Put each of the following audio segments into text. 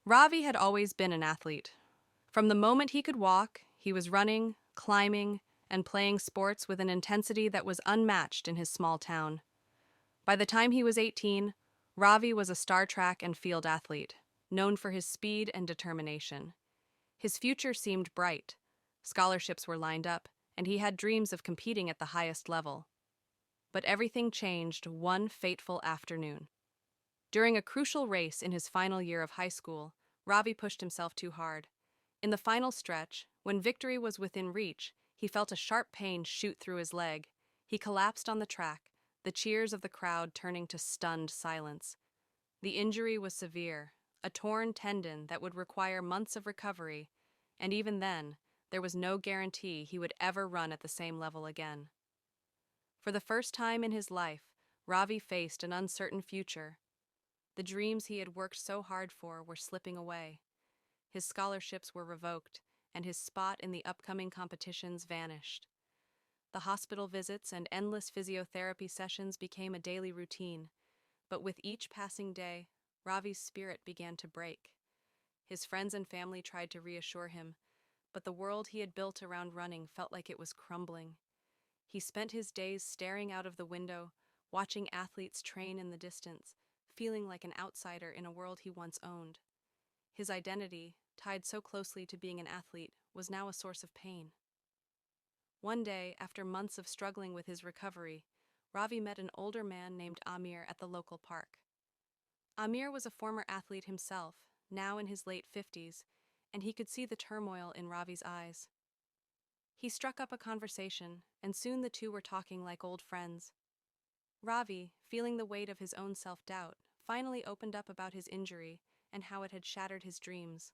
Ravi had always been an athlete. From the moment he could walk, he was running, climbing, and playing sports with an intensity that was unmatched in his small town. By the time he was 18, Ravi was a star track and field athlete, known for his speed and determination. His future seemed bright. Scholarships were lined up, and he had dreams of competing at the highest level. But everything changed one fateful afternoon. During a crucial race in his final year of high school, Ravi pushed himself too hard. In the final stretch, when victory was within reach, he felt a sharp pain shoot through his leg. He collapsed on the track, the cheers of the crowd turning to stunned silence. The injury was severe, a torn tendon that would require months of recovery, and even then, there was no guarantee he would ever run at the same level again. For the first time in his life, Ravi faced an uncertain future. The dreams he had worked so hard for were slipping away. His scholarships were revoked, and his spot in the upcoming competitions vanished. The hospital visits and endless physiotherapy sessions became a daily routine, but with each passing day, Ravi's spirit began to break. His friends and family tried to reassure him, but the world he had built around running felt like it was crumbling. He spent his days staring out of the window, watching athletes train in the distance, feeling like an outsider in a world he once owned. His identity, tied so closely to being an athlete, was now a source of pain. One day, after months of struggling with his recovery, Ravi met an older man named Amir at the local park. Amir was a former athlete himself, now in his late 50s, and he could see the turmoil in Ravi's eyes. He struck up a conversation, and soon the two were talking like old friends. Ravi, feeling the weight of his own self-doubt, finally opened up about his injury and how it had shattered his dreams.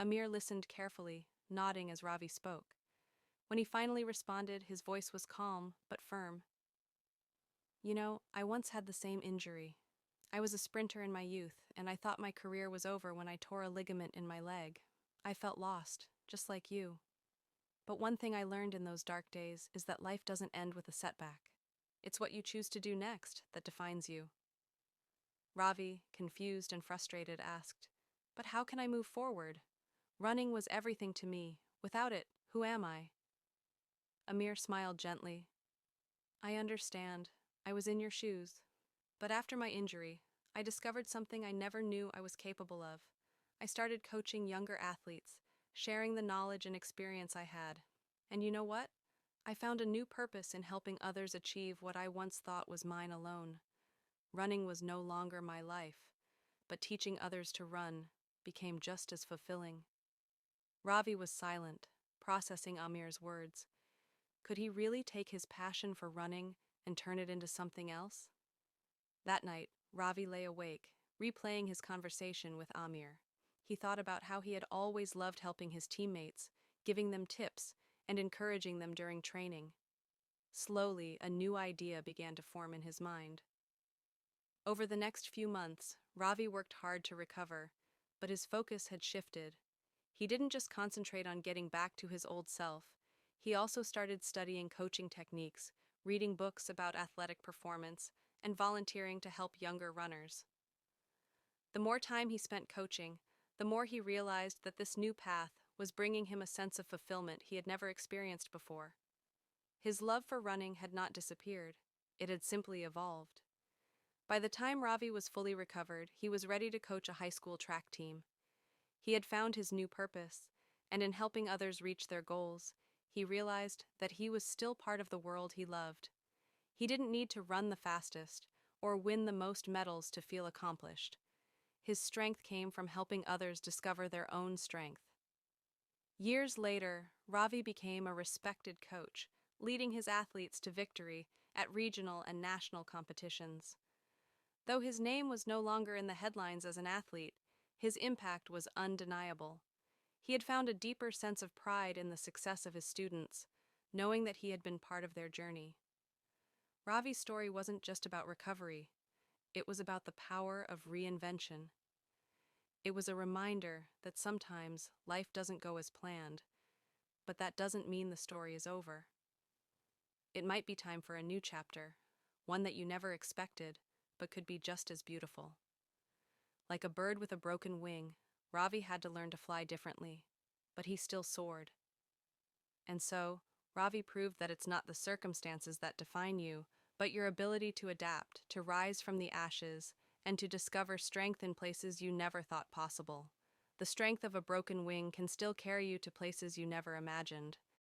Amir listened carefully, nodding as Ravi spoke. When he finally responded, his voice was calm but firm. I once had the same injury. I was a sprinter in my youth, and I thought my career was over when I tore a ligament in my leg. I felt lost, just like you. But one thing I learned in those dark days is that life doesn't end with a setback. It's what you choose to do next that defines you. Ravi, confused and frustrated, asked, "But how can I move forward? Running was everything to me. Without it, who am I?" Amir smiled gently. "I understand. I was in your shoes. But after my injury, I discovered something I never knew I was capable of. I started coaching younger athletes, sharing the knowledge and experience I had. And you know what? I found a new purpose in helping others achieve what I once thought was mine alone. Running was no longer my life, but teaching others to run became just as fulfilling." Ravi was silent, processing Amir's words. Could he really take his passion for running and turn it into something else? That night, Ravi lay awake, replaying his conversation with Amir. He thought about how he had always loved helping his teammates, giving them tips, and encouraging them during training. Slowly, a new idea began to form in his mind. Over the next few months, Ravi worked hard to recover, but his focus had shifted. He didn't just concentrate on getting back to his old self. He also started studying coaching techniques, reading books about athletic performance, and volunteering to help younger runners. The more time he spent coaching, the more he realized that this new path was bringing him a sense of fulfillment he had never experienced before. His love for running had not disappeared, it had simply evolved. By the time Ravi was fully recovered, he was ready to coach a high school track team. He had found his new purpose, and in helping others reach their goals, he realized that he was still part of the world he loved. He didn't need to run the fastest or win the most medals to feel accomplished. His strength came from helping others discover their own strength. Years later, Ravi became a respected coach, leading his athletes to victory at regional and national competitions. Though his name was no longer in the headlines as an athlete, his impact was undeniable. He had found a deeper sense of pride in the success of his students, knowing that he had been part of their journey. Ravi's story wasn't just about recovery, it was about the power of reinvention. It was a reminder that sometimes life doesn't go as planned, but that doesn't mean the story is over. It might be time for a new chapter, one that you never expected, but could be just as beautiful. Like a bird with a broken wing, Ravi had to learn to fly differently, but he still soared. And so, Ravi proved that it's not the circumstances that define you, but your ability to adapt, to rise from the ashes, and to discover strength in places you never thought possible. The strength of a broken wing can still carry you to places you never imagined.